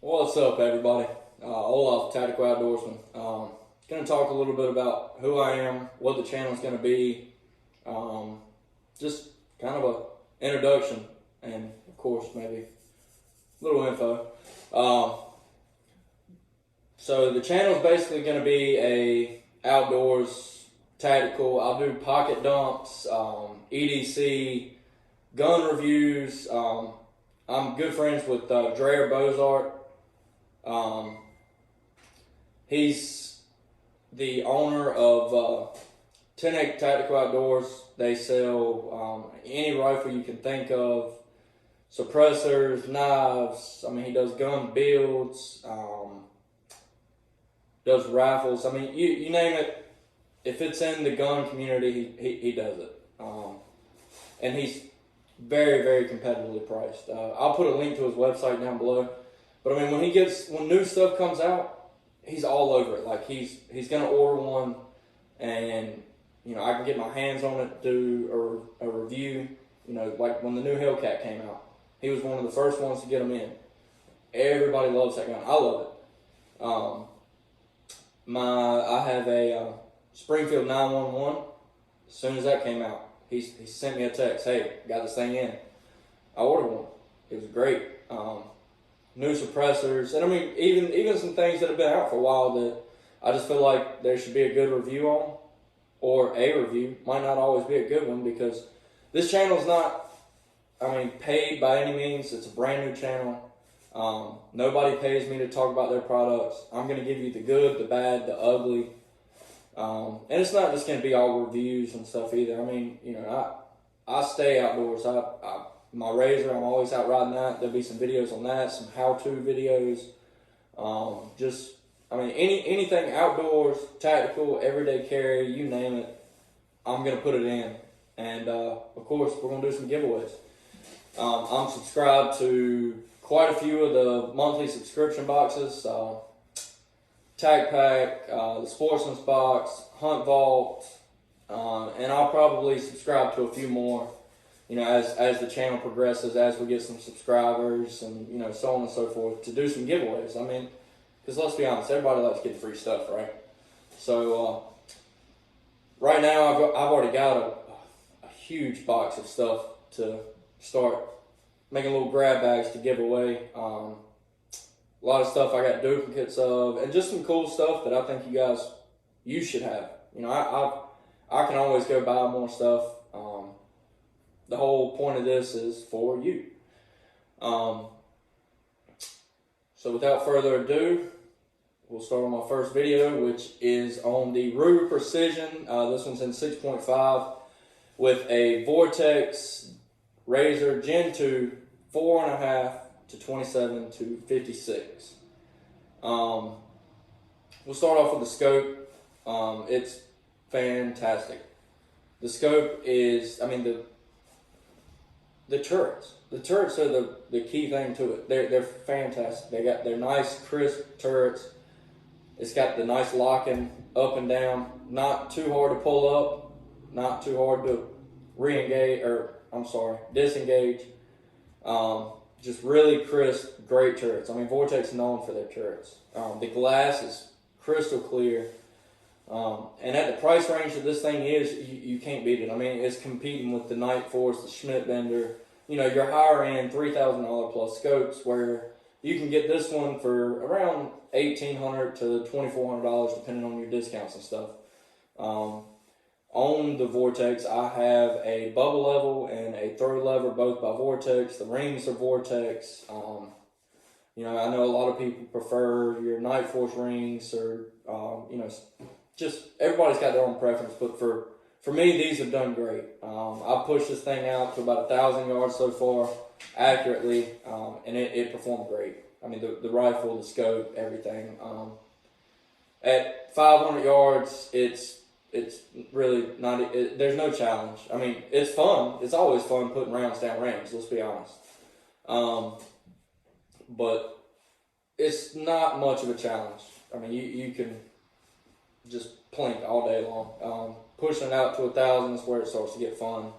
What's up, everybody? Olaf, Tactical Outdoorsman. Going to talk a little bit about who I am, what the channel is going to be, just kind of a introduction, and of course maybe a little info. So the channel is basically going to be a outdoors tactical. I'll do pocket dumps, EDC, gun reviews. I'm good friends with Dreher Bozart. He's the owner of 10 Tactical Outdoors. They sell any rifle you can think of, suppressors, knives. I mean, he does gun builds, does rifles. I mean, you name it. If it's in the gun community, he does it. And he's very, very competitively priced. I'll put a link to his website down below. But I mean, when new stuff comes out, he's all over it. Like he's gonna order one, and I can get my hands on it, do a review. Like when the new Hellcat came out, he was one of the first ones to get them in. Everybody loves that gun. I love it. I have a Springfield 911. As soon as that came out, he sent me a text. Hey, got this thing in. I ordered one. It was great. New suppressors, and I mean even some things that have been out for a while that I just feel like there should be a good review on, or a review. Might not always be a good one, because this channel's not, paid by any means. It's a brand new channel. Nobody pays me to talk about their products. I'm going to give you the good, the bad, the ugly. And it's not just going to be all reviews and stuff either. I mean, I stay outdoors. My Razor, I'm always out riding that. There'll be some videos on that, some how-to videos. Anything outdoors, tactical, everyday carry, you name it, I'm going to put it in. And, of course, we're going to do some giveaways. I'm subscribed to quite a few of the monthly subscription boxes. Tac Pack, the Sportsman's Box, Hunt Vault, and I'll probably subscribe to a few more. As the channel progresses, as we get some subscribers, and so on and so forth, to do some giveaways. I mean, because let's be honest, everybody likes getting free stuff, right? So right now, I've already got a huge box of stuff to start making little grab bags to give away. A lot of stuff I got duplicates of, and just some cool stuff that I think you should have. I can always go buy more stuff. The whole point of this is for you. So without further ado, we'll start on my first video, which is on the Ruger Precision. This one's in 6.5 with a Vortex Razor Gen 2 4.5 to 27 to 56. We'll start off with the scope. It's fantastic. The scope is, the turrets. The turrets are the key thing to it. They're fantastic. They're nice, crisp turrets. It's got the nice locking up and down. Not too hard to pull up. Not too hard to disengage. Just really crisp, great turrets. Vortex is known for their turrets. The glass is crystal clear. And at the price range that this thing is, you can't beat it. It's competing with the Night Force, the Schmidt Bender, your higher end $3,000 plus scopes, where you can get this one for around $1,800 to $2,400 depending on your discounts and stuff. On the Vortex, I have a bubble level and a throw lever, both by Vortex. The rings are Vortex. I know a lot of people prefer your Night Force rings, or just everybody's got their own preference, but for me, these have done great. I've pushed this thing out to about 1,000 yards so far, accurately, and it performed great. The rifle, the scope, everything. At 500 yards, it's really not. There's no challenge. It's fun. It's always fun putting rounds down range. Let's be honest. But it's not much of a challenge. You can just plink all day long. Pushing it out to 1,000 is where it starts to get fun.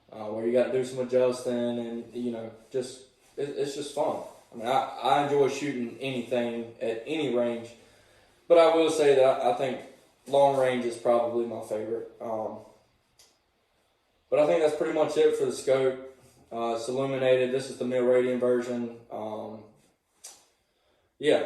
Where you got to do some adjusting, and it's just fun. I mean, I enjoy shooting anything at any range, but I will say that I think long range is probably my favorite. But I think that's pretty much it for the scope. It's illuminated. This is the mil-radian version. Yeah.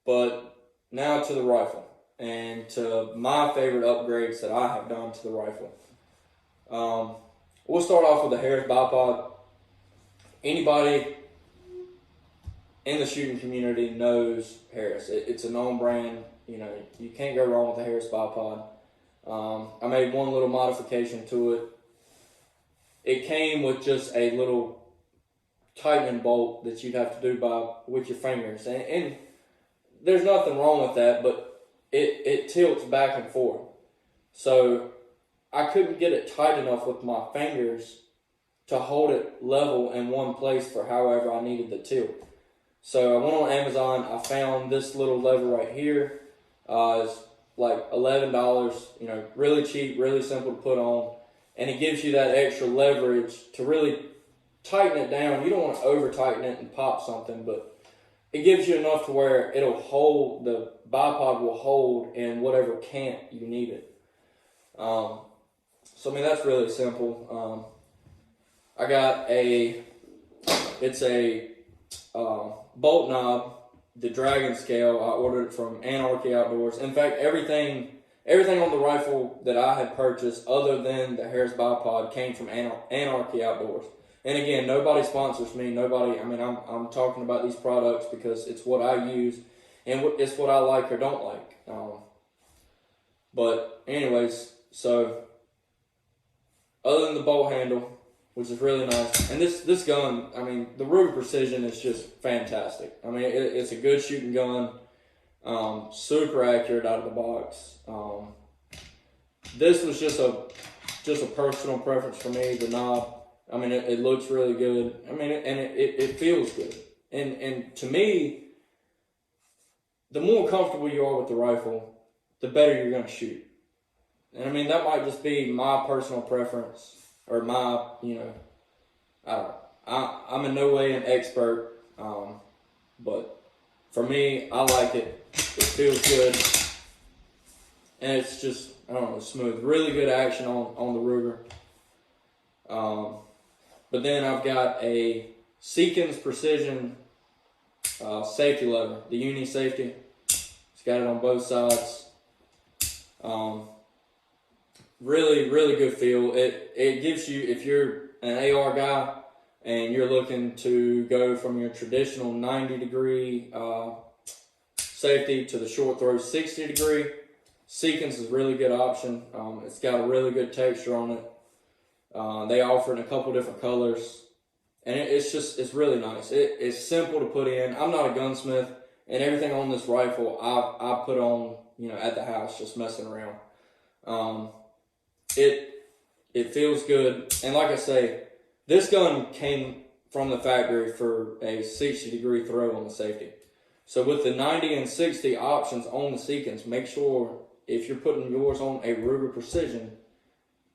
But now to the rifle and to my favorite upgrades that I have done to the rifle. We'll start off with the Harris bipod. Anybody in the shooting community knows Harris. It's a known brand. You know, you can't go wrong with the Harris bipod. I made one little modification to it. It came with just a little tightening bolt that you'd have to do with your fingers, and there's nothing wrong with that, but it tilts back and forth. So I couldn't get it tight enough with my fingers to hold it level in one place for however I needed the tilt. So I went on Amazon. I found this little lever right here. It's like $11. You know, really cheap, really simple to put on, and it gives you that extra leverage to really tighten it down. You don't want to over tighten it and pop something, but it gives you enough to where it'll hold, the bipod will hold in whatever cant you need it. So I mean, that's really simple. I got it's a bolt knob, the Dragon Scale. I ordered it from Anarchy Outdoors. In fact, everything on the rifle that I had purchased other than the Harris bipod came from Anarchy Outdoors. And again, nobody sponsors me. Nobody. I mean, I'm talking about these products because it's what I use and it's what I like or don't like. But anyways, so other than the bolt handle, which is really nice, and this gun, I mean, the Ruger Precision is just fantastic. I mean, it's a good shooting gun, super accurate out of the box. This was just a personal preference for me. The knob. I mean, it looks really good. I mean, and it feels good. And to me, the more comfortable you are with the rifle, the better you're going to shoot. And I mean, that might just be my personal preference or my, you know, I don't know. I'm in no way an expert, but for me, I like it. It feels good. And it's just, I don't know, smooth. Really good action on the Ruger. But then I've got a Seekins Precision safety lever, the uni safety. It's got it on both sides. Really, really good feel. It gives you, if you're an AR guy and you're looking to go from your traditional 90-degree safety to the short throw 60-degree, Seekins is a really good option. It's got a really good texture on it. They offer it in a couple different colors, and it's really nice. It's simple to put in. I'm not a gunsmith, and everything on this rifle I put on, you know, at the house, just messing around. It feels good, and like I say, this gun came from the factory for a 60-degree throw on the safety. So with the 90 and 60 options on the Seekins, make sure if you're putting yours on a Ruger Precision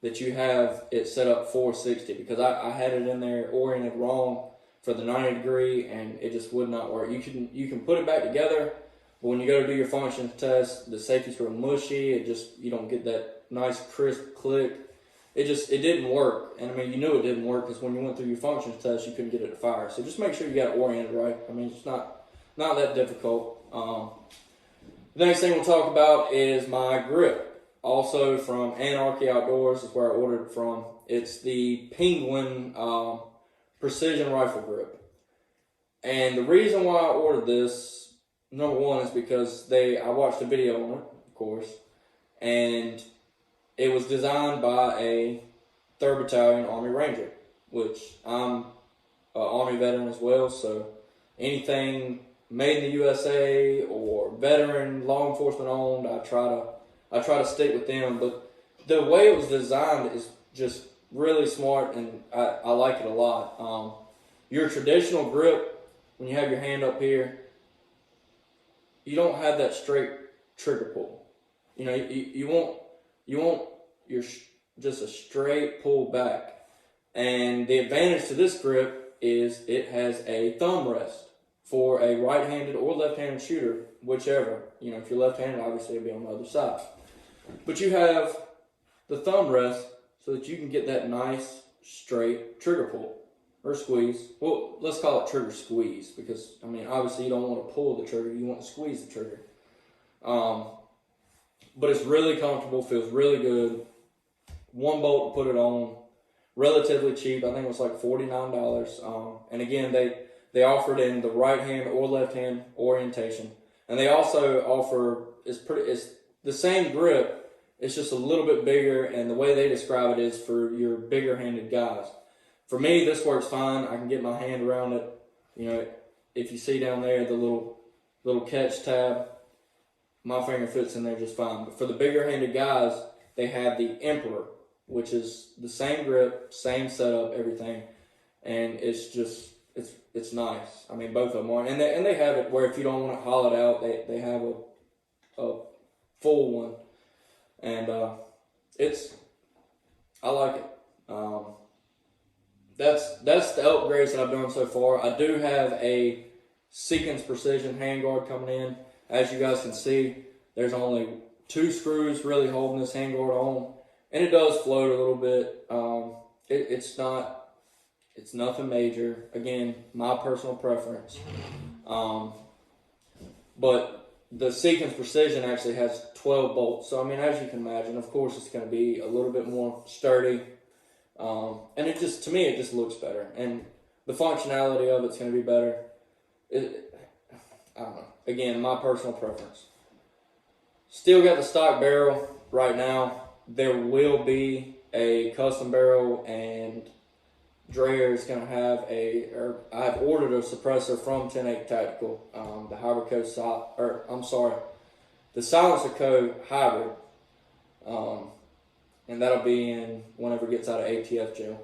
that you have it set up for 60, because I had it in there oriented wrong for the 90-degree and it just would not work. You can put it back together, but when you go to do your functions test, the safety's real mushy. You don't get that nice crisp click. It didn't work. And I mean, you knew it didn't work because when you went through your functions test, you couldn't get it to fire. So just make sure you got it oriented right. I mean, it's not that difficult. The next thing we'll talk about is my grip. Also from Anarchy Outdoors is where I ordered it from. It's the Penguin Precision Rifle Grip. And the reason why I ordered this, number one, is because I watched a video on it, of course, and it was designed by a 3rd Battalion Army Ranger, which I'm an Army veteran as well, so anything made in the USA or veteran, law enforcement owned, I try to stick with them. But the way it was designed is just really smart, and I like it a lot. Your traditional grip, when you have your hand up here, you don't have that straight trigger pull. You know, you want just a straight pull back. And the advantage to this grip is it has a thumb rest for a right-handed or left-handed shooter, whichever. If you're left-handed, obviously it'll be on the other side. But you have the thumb rest so that you can get that nice, straight trigger pull or squeeze. Well, let's call it trigger squeeze because, obviously you don't want to pull the trigger. You want to squeeze the trigger. But it's really comfortable, feels really good. One bolt to put it on, relatively cheap. I think it was like $49. And again, they offer it in the right hand or left hand orientation. And they also offer, it's the same grip, it's just a little bit bigger, and the way they describe it is for your bigger handed guys. For me, this works fine. I can get my hand around it. If you see down there the little catch tab, my finger fits in there just fine. But for the bigger handed guys, they have the Emperor, which is the same grip, same setup, everything, and it's nice. Both of them are, and they have it where if you don't want to haul it out, they have a full one, and I like it. That's the upgrades that I've done so far. I do have a Seekins Precision handguard coming in. As you guys can see, there's only 2 screws really holding this handguard on, and it does float a little bit. It's nothing major. Again, my personal preference. But the Seekins Precision actually has 12 bolts. So, as you can imagine, of course, it's going to be a little bit more sturdy. And to me, it just looks better. And the functionality of it's going to be better. I don't know. Again, my personal preference. Still got the stock barrel right now. There will be a custom barrel, and Dreyer is going to have I've ordered a suppressor from 10-8 Tactical, the Hybrid Co. The Silencer Co. Hybrid, and that'll be in whenever it gets out of ATF jail.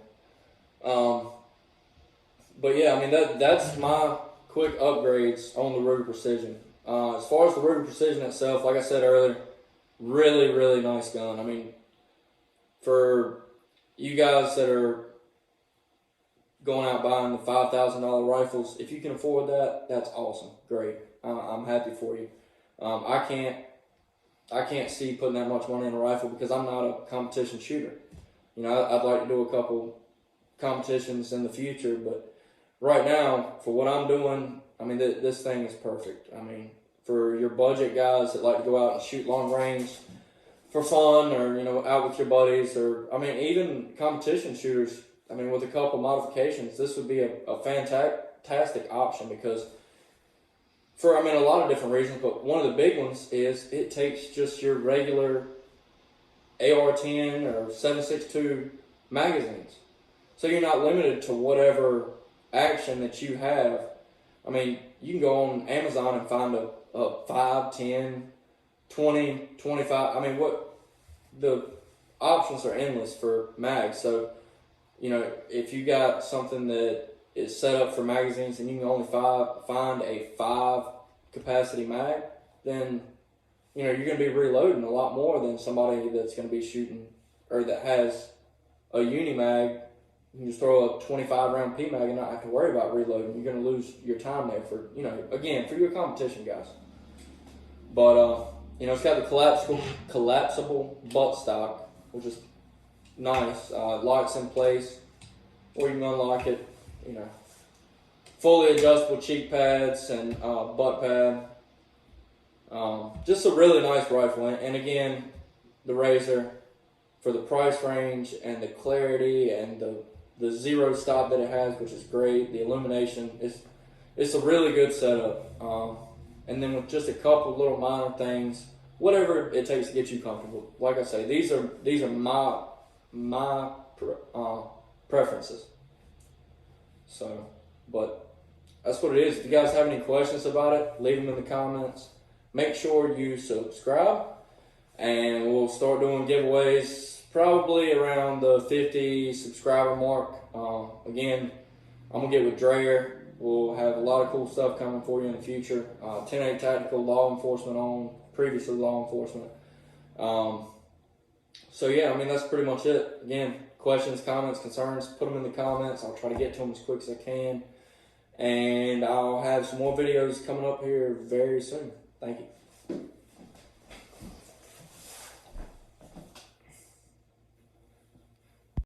But yeah, that's my quick upgrades on the Ruger Precision. As far as the Ruger Precision itself, like I said earlier, really, really nice gun. For you guys that are going out buying the $5,000 rifles, if you can afford that, that's awesome. Great. I'm happy for you. I can't see putting that much money in a rifle because I'm not a competition shooter. I'd like to do a couple competitions in the future, but right now, for what I'm doing, this thing is perfect. For your budget guys that like to go out and shoot long range for fun, or out with your buddies, or even competition shooters. With a couple modifications, this would be a fantastic option because for a lot of different reasons, but one of the big ones is it takes just your regular AR-10 or 7.62 magazines, so you're not limited to whatever action that you have. You can go on Amazon and find a 5, 10, 20, 25. The options are endless for mags. So, if you got something that is set up for magazines and you can only find a 5 capacity mag, then, you're going to be reloading a lot more than somebody that's going to be shooting or that has a uni mag. You can just throw a 25 round P mag and not have to worry about reloading. You're going to lose your time there for your competition guys. But, it's got the collapsible buttstock, which is nice. Locks in place, or you can unlock it. Fully adjustable cheek pads and butt pad. Just a really nice rifle. And again, the Razor, for the price range and the clarity and the zero stop that it has, which is great. The illumination, it's a really good setup. And then with just a couple little minor things, whatever it takes to get you comfortable. Like I say, these are my preferences. So, but that's what it is. If you guys have any questions about it, leave them in the comments. Make sure you subscribe, and we'll start doing giveaways probably around the 50 subscriber mark. Again, I'm going to get with Dreyer. We'll have a lot of cool stuff coming for you in the future. 10-8 Tactical, law enforcement owned, previously law enforcement. So yeah, that's pretty much it. Again, questions, comments, concerns, put them in the comments. I'll try to get to them as quick as I can. And I'll have some more videos coming up here very soon. Thank you.